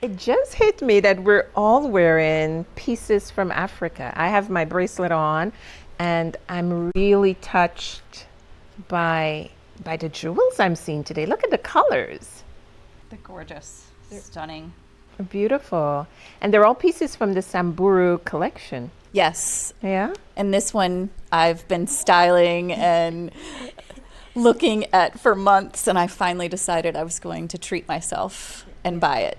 It just hit me that we're all wearing pieces from Africa. I have my bracelet on, and I'm really touched by the jewels I'm seeing today. Look at the colors. They're gorgeous. They're stunning. Beautiful. And they're all pieces from the Samburu collection. Yes. Yeah? And this one I've been styling and looking at for months, and I finally decided I was going to treat myself and buy it.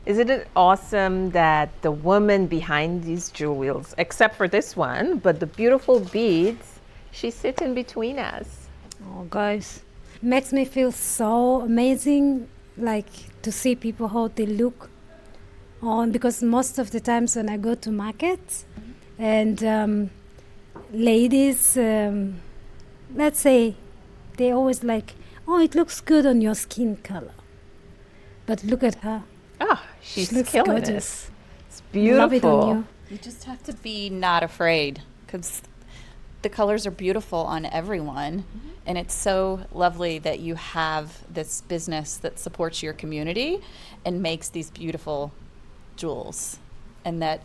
Isn't it awesome that the woman behind these jewels, except for this one, but the beautiful beads, she's sitting between us. Oh, guys, makes me feel so amazing, like to see people how they look on, because most of the times when I go to markets and ladies, let's say, they always like, oh, it looks good on your skin color. But look at her. Oh, she's She looks killing gorgeous. it. It's beautiful. Love it on you. You just have to be not afraid, because the colors are beautiful on everyone. And it's so lovely that you have this business that supports your community and makes these beautiful jewels, and that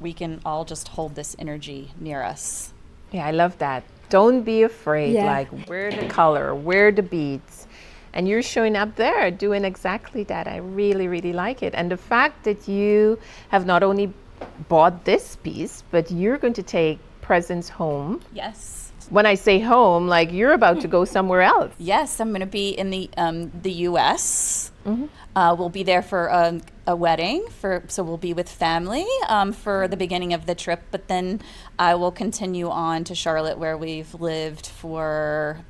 we can all just hold this energy near us. Yeah, I love that. Don't be afraid. Yeah. Like, wear the color, wear the beads. And you're showing up there doing exactly that. I really, really like it. And the fact that you have not only bought this piece, but you're going to take presents home. Yes. When I say home, like you're about to go somewhere else. Yes, I'm going to be in the U.S. We'll be there for a wedding, so we'll be with family for the beginning of the trip. But then I will continue on to Charlotte, where we've lived for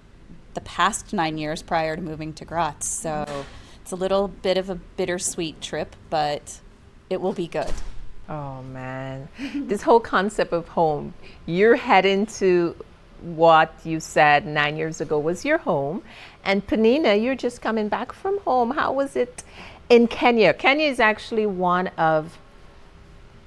the past 9 years prior to moving to Graz. So it's a little bit of a bittersweet trip, but it will be good. Oh man, this whole concept of home, you're heading to what you said 9 years ago was your home. And Peninah, you're just coming back from home. How was it in Kenya? Kenya is actually one of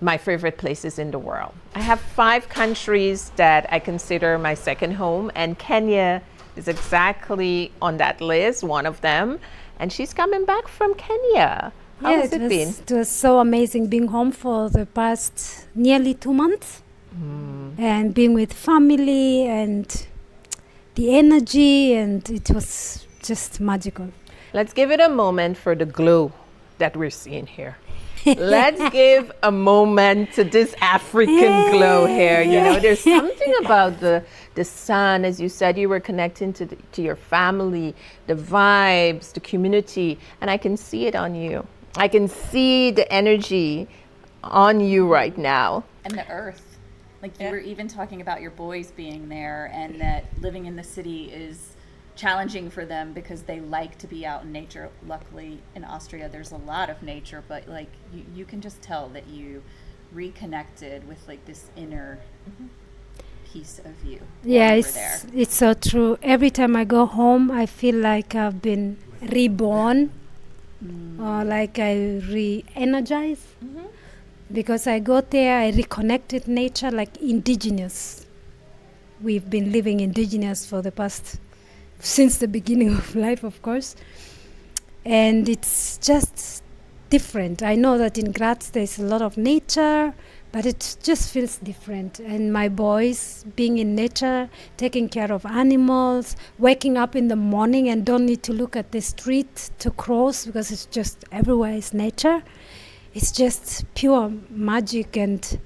my favorite places in the world. I have 5 countries that I consider my second home, and Kenya is exactly on that list, one of them. And she's coming back from Kenya. How has it been? It was so amazing being home for the past nearly 2 months. And being with family and the energy, and it was just magical. Let's give it a moment for the glow that we're seeing here. Let's give a moment to this African glow here. You know, there's something about the sun, as you said, you were connecting to your family, the vibes, the community, and I can see it on you. I can see the energy on you right now. And the earth. Like you were even talking about your boys being there, and that living in the city is challenging for them because they like to be out in nature. Luckily in Austria there's a lot of nature, but like you can just tell that you reconnected with like this inner piece of you. Yeah, while you were there. it's so true. Every time I go home, I feel like I've been reborn, or like I re-energize. Because I go there, I reconnect with nature, like indigenous. We've been living indigenous for the past, since the beginning of life, of course. And it's just different. I know that in Graz there's a lot of nature, but it just feels different. And my boys being in nature, taking care of animals, waking up in the morning and don't need to look at the street to cross because it's just everywhere is nature. It's just pure magic, and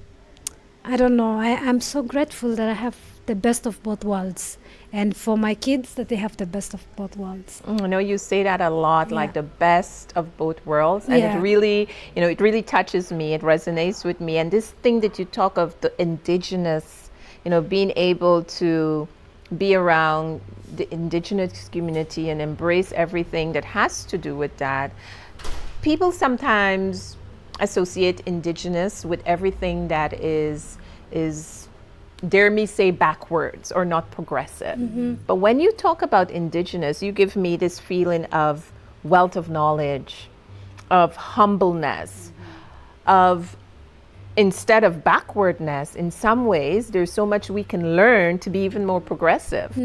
I don't know, I'm so grateful that I have the best of both worlds, and for my kids that they have the best of both worlds. I know you say that a lot, Yeah. like the best of both worlds, and Yeah. it really, it really touches me. It resonates with me. And this thing that you talk of, the indigenous, being able to be around the indigenous community and embrace everything that has to do with that. People sometimes associate indigenous with everything that is dare me say backwards or not progressive. But when you talk about indigenous, you give me this feeling of wealth of knowledge, of humbleness, of instead of backwardness. In some ways there's so much we can learn to be even more progressive.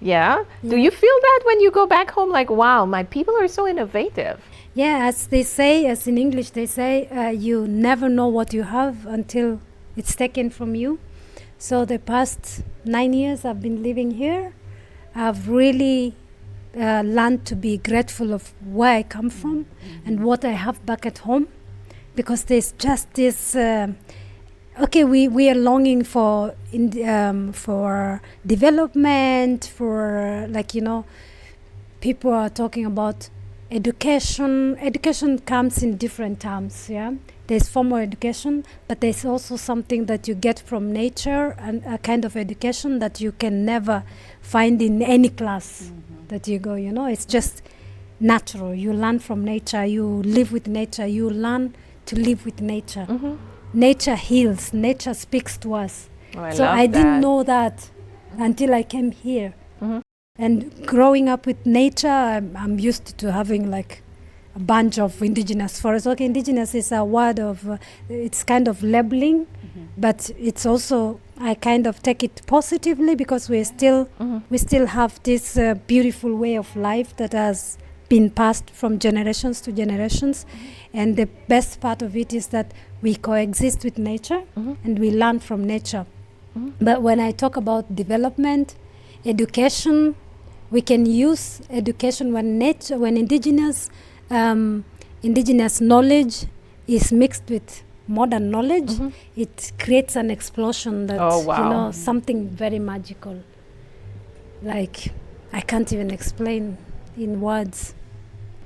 Yeah? Do you feel that when you go back home, like, wow, my people are so innovative? Yeah, as they say, as in English, they say, you never know what you have until it's taken from you. So the past 9 years I've been living here, I've really learned to be grateful of where I come from and what I have back at home, because there's just this. Okay, we are longing for development, for people are talking about education. Education comes in different terms, yeah. There's formal education, but there's also something that you get from nature, and a kind of education that you can never find in any class that you go, It's just natural. You learn from nature, you live with nature, you learn to live with nature. Nature heals, nature speaks to us. Oh, So I didn't know that until I came here. And growing up with nature, I'm used to having like a bunch of indigenous forests. Okay, indigenous is a word of, it's kind of labeling, but it's also, I kind of take it positively, because we still have this beautiful way of life that has been passed from generations to generations. And the best part of it is that we coexist with nature and we learn from nature. But when I talk about development, education, we can use education when indigenous knowledge is mixed with modern knowledge. It creates an explosion that something very magical. Like, I can't even explain in words.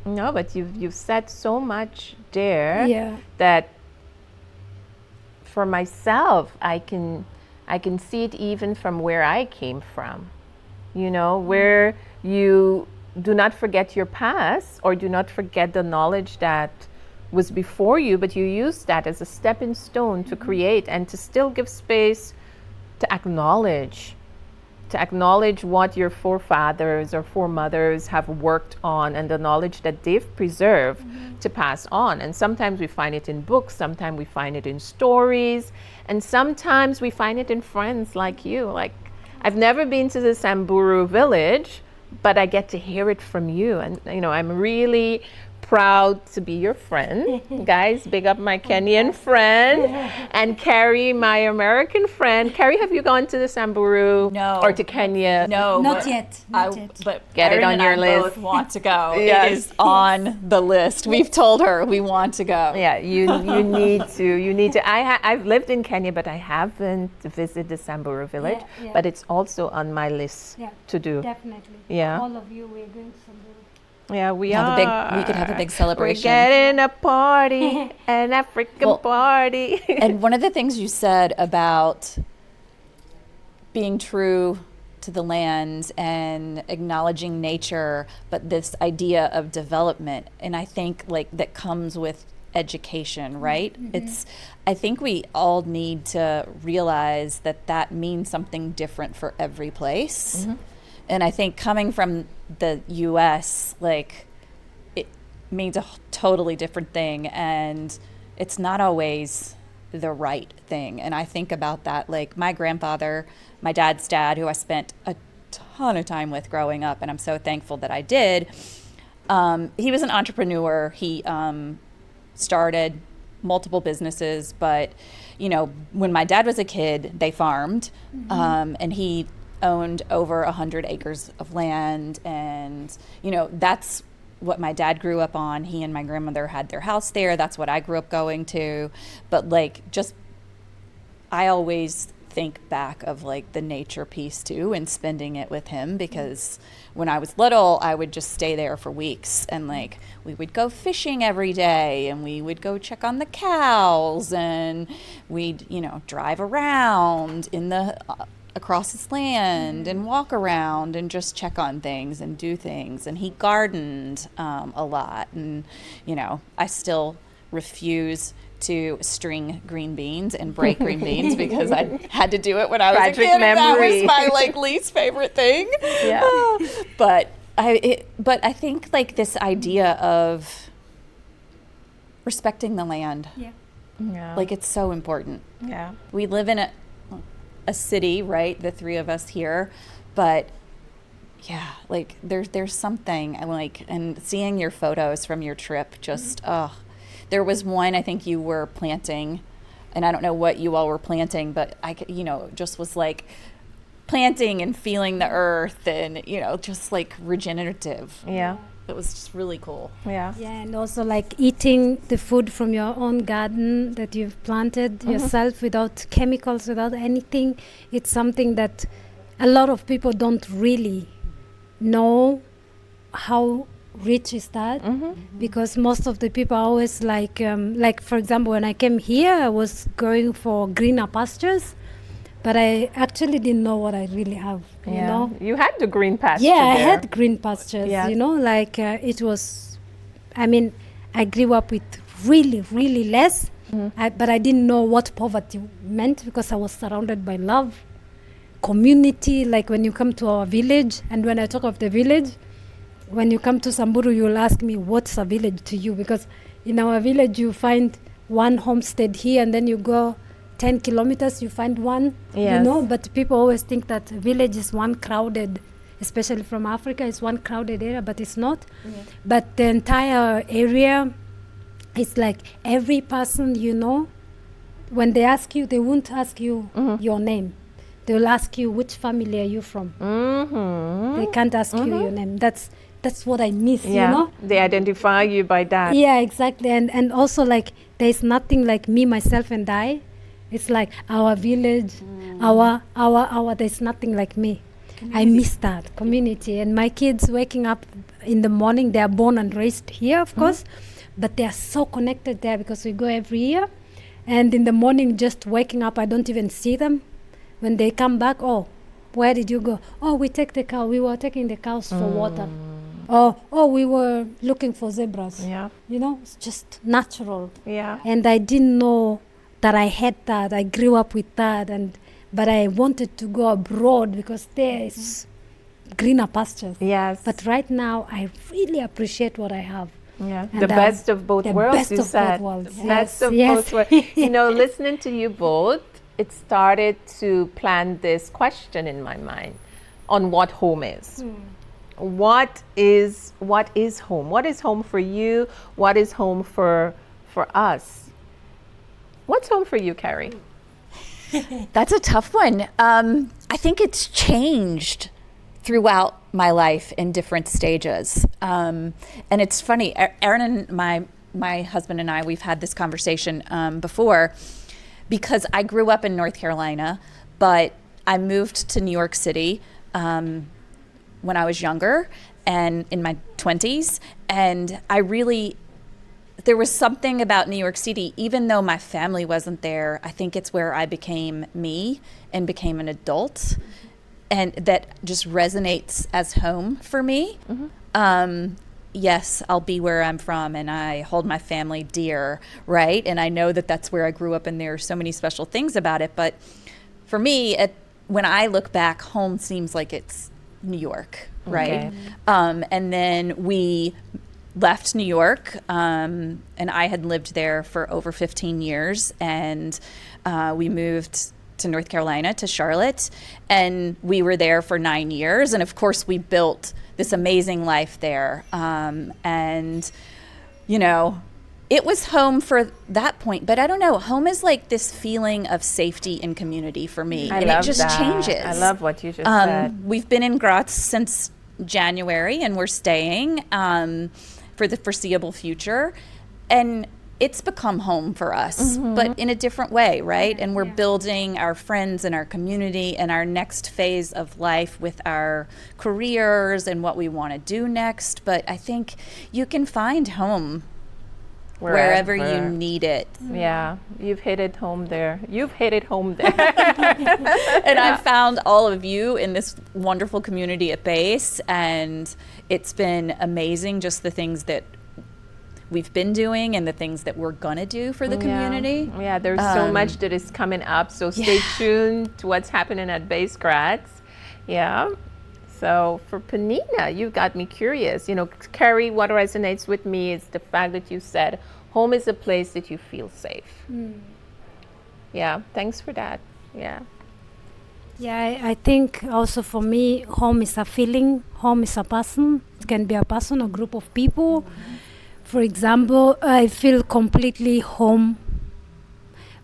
No, but you've said so much there that for myself, I can see it even from where I came from. Where you do not forget your past, or do not forget the knowledge that was before you, but you use that as a stepping stone to create, and to still give space to acknowledge what your forefathers or foremothers have worked on, and the knowledge that they've preserved to pass on. And sometimes we find it in books, sometimes we find it in stories, and sometimes we find it in friends like you. Like, I've never been to the Samburu village, but I get to hear it from you. And, I'm really proud to be your friend. Guys, big up my Kenyan friend, and Carrie, my American friend. Carrie, have you gone to the Samburu? No. Or to Kenya? No, Not yet. But Get it Erin on and your I list. both want to go. Yes. It is on the list. We've told her we want to go. Yeah, you need to. You need to. I've lived in Kenya, but I haven't visited the Samburu village. Yeah. But it's also on my list to do. Definitely. Yeah. All of you, we're going to Samburu. Yeah, we We could have a big celebration. We're getting a party, an African party. And one of the things you said about being true to the land and acknowledging nature, but this idea of development, and I think like that comes with education, right? I think we all need to realize that means something different for every place. And I think coming from the US, like, it means a totally different thing, and it's not always the right thing. And I think about that, like my grandfather, my dad's dad, who I spent a ton of time with growing up, and I'm so thankful that I did. He was an entrepreneur. He started multiple businesses, but when my dad was a kid, they farmed, and he owned over 100 acres of land, and that's what my dad grew up on. He and my grandmother had their house there. That's what I grew up going to. But I always think back of like the nature piece too, and spending it with him, because when I was little, I would just stay there for weeks, and like we would go fishing every day, and we would go check on the cows, and we'd drive around in the across his land and walk around and just check on things and do things. And he gardened a lot, and I still refuse to string green beans and break green beans because I had to do it when I was a kid. And that was my least favorite thing. Yeah. But I think like this idea of respecting the land. Yeah. Like it's so important. Yeah. We live in a city, right? The three of us here, but yeah, like there's something I like, and seeing your photos from your trip, just there was one I think you were planting, and I don't know what you all were planting, but I could, just was like planting and feeling the earth, and just like regenerative. Yeah. It was just really cool. Yeah. Yeah, and also like eating the food from your own garden that you've planted yourself without chemicals, without anything. It's something that a lot of people don't really know how rich is that, because most of the people are always like for example, when I came here, I was going for greener pastures, but I actually didn't know what I really have. You had the green pasture. Yeah, I there. had green pastures. Yeah. It was. I mean, I grew up with really, really less, but I didn't know what poverty meant, because I was surrounded by love, community. Like when you come to our village, and when I talk of the village, when you come to Samburu, you'll ask me, what's a village to you? Because in our village, you find one homestead here, and then you go 10 kilometers, you find one, Yes. But people always think that a village is one crowded, especially from Africa, it's one crowded area, but it's not. But the entire area, it's like every person, when they ask you, they won't ask you your name. They will ask you, which family are you from? They can't ask you your name. That's what I miss, They identify you by that. Yeah, exactly. And also, like, there's nothing like me, myself, and I. It's like our village, our, there's nothing like me. I miss that community. And my kids waking up in the morning, they are born and raised here, of course, but they are so connected there because we go every year. And in the morning, just waking up, I don't even see them. When they come back, where did you go? We take the cow. We were taking the cows for water. We were looking for zebras. Yeah. It's just natural. Yeah. And I didn't know that I had that. I grew up with that, but I wanted to go abroad because there is greener pastures. Yes. But right now, I really appreciate what I have. Yeah. And The best of both worlds, best you of said. both worlds. The best of both worlds. Listening to you both, it started to plant this question in my mind on what home is. What is home? What is home for you? What is home for us? What's home for you, Carrie? That's a tough one. I think it's changed throughout my life in different stages. And it's funny, Aaron and my husband and I, we've had this conversation before, because I grew up in North Carolina, but I moved to New York City when I was younger and in my 20s. And there was something about New York City, even though my family wasn't there, I think it's where I became me and became an adult, and that just resonates as home for me. Yes, I'll be where I'm from, and I hold my family dear, right? And I know that that's where I grew up, and there are so many special things about it. But for me, when I look back, home seems like it's New York, right? Okay. And then we left New York, and I had lived there for over 15 years, and we moved to North Carolina, to Charlotte, and we were there for 9 years, and of course we built this amazing life there, and it was home for that point. But I don't know, home is like this feeling of safety and community for me, and it just changes. I love what you just said. We've been in Graz since January, and we're staying for the foreseeable future, and it's become home for us, but in a different way, right? And we're building our friends and our community and our next phase of life with our careers and what we want to do next. But I think you can find home wherever you need it. Yeah, you've hit it home there. You've hit it home there. And I've found all of you in this wonderful community at base, and it's been amazing, just the things that we've been doing and the things that we're gonna do for the community. Yeah, there's so much that is coming up, so stay tuned to what's happening at Base Graz. Yeah. So for Peninah, you got me curious. Carrie, what resonates with me is the fact that you said home is a place that you feel safe. Yeah, thanks for that. Yeah. Yeah, I think also for me, home is a feeling, home is a person. It can be a person, a group of people. For example, I feel completely home.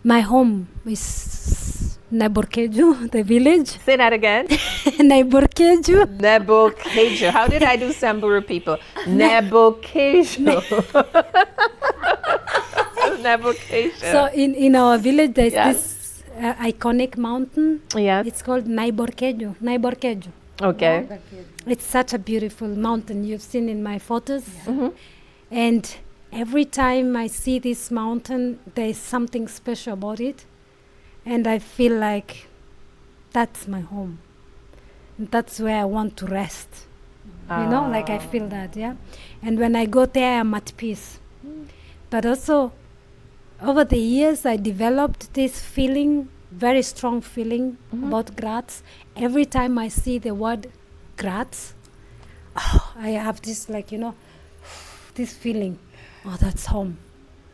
My home is Neborkeju, the village. Say that again. Neborkeju. Nebokejo. How did I do Samburu people? Nebokejo. Nebokejo. So in our village, there's Yes. this iconic mountain. Yes. It's called Naiborkeju. Naiborkeju. Okay. It's such a beautiful mountain. You've seen in my photos. Mm-hmm. And every time I see this mountain, there is something special about it. And I feel like that's my home. And that's where I want to rest. You know, like I feel that, yeah. And when I go there, I'm at peace. But also, over the years, I developed this feeling, very strong feeling about Graz. Every time I see the word Graz, I have this, like, you know, this feeling, oh, that's home.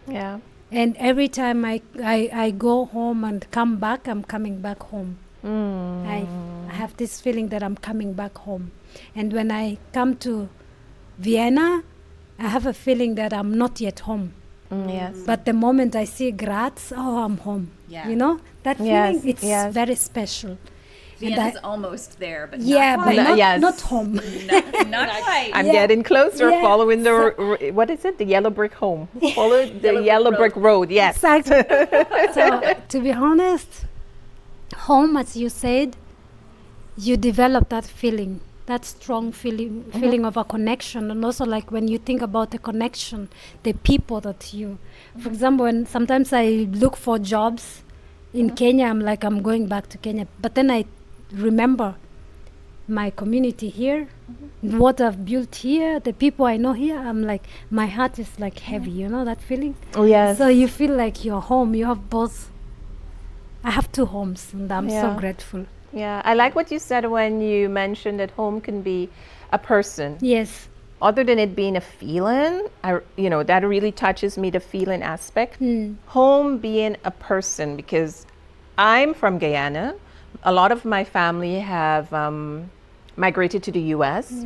Yeah. And every time I go home and come back, I'm coming back home. I have this feeling that I'm coming back home. And when I come to Vienna, I have a feeling that I'm not yet home. Yes. But the moment I see Graz, oh, I'm home. Yeah. You know, that Yes, feeling, it's yes. very special. And Vienna's I- almost there, but yeah, not but quite. No, yes. not home. Not quite. I'm Yeah. getting closer, Yeah. following the, what is it? The yellow brick home. Follow the yellow brick road, yes. Exactly. So, to be honest, home, as you said, you develop that feeling, that strong feeling of a connection. And also, like, when you think about the connection, the people that you, for example, when sometimes I look for jobs in Kenya, I'm like, I'm going back to Kenya. But then I remember my community here, what I've built here, the people I know here. I'm like, my heart is like heavy, you know that feeling? Oh, yes. So you feel like you're home. You have both. I have two homes, and I'm Yeah. so grateful. Yeah, I like what you said when you mentioned that home can be a person. Yes. Other than it being a feeling, that really touches me, the feeling aspect. Mm. Home being a person, because I'm from Guyana. A lot of my family have migrated to the US.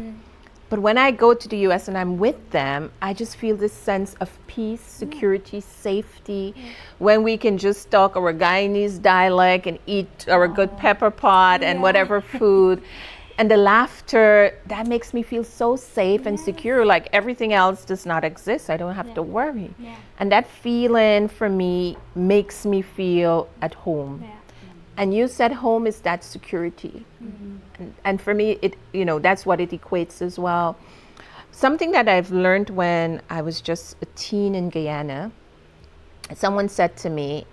But when I go to the US and I'm with them, I just feel this sense of peace, security, safety, when we can just talk our Guyanese dialect and eat our good pepper pot and whatever food. And the laughter, that makes me feel so safe and secure, like everything else does not exist. I don't have to worry. And that feeling for me makes me feel at home. And you said home is that security. And for me, that's what it equates as well. Something that I've learned when I was just a teen in Guyana, someone said to me,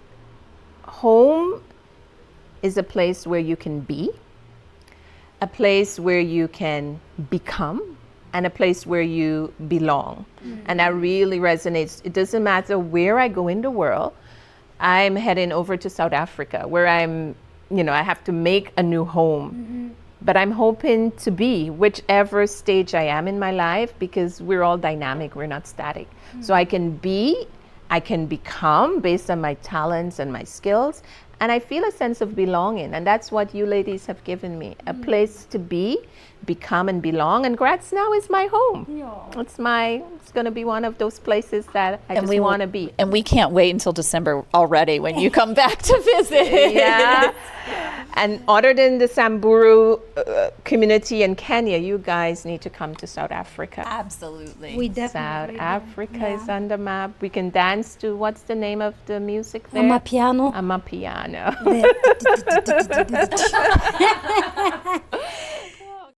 home is a place where you can be, a place where you can become, and a place where you belong. And that really resonates. It doesn't matter where I go in the world. I'm heading over to South Africa, where I have to make a new home. But I'm hoping to be whichever stage I am in my life, because we're all dynamic, we're not static. So I can become based on my talents and my skills. And I feel a sense of belonging. And that's what you ladies have given me, a place to be, become and belong. And Graz now is my home. It's going to be one of those places that I just want to be. And we can't wait until December already when you come back to visit. Yeah. And other than the Samburu community in Kenya, you guys need to come to South Africa. Absolutely. We South definitely. Africa is on the map. We can dance to, what's the name of the music there? Amapiano. Amapiano.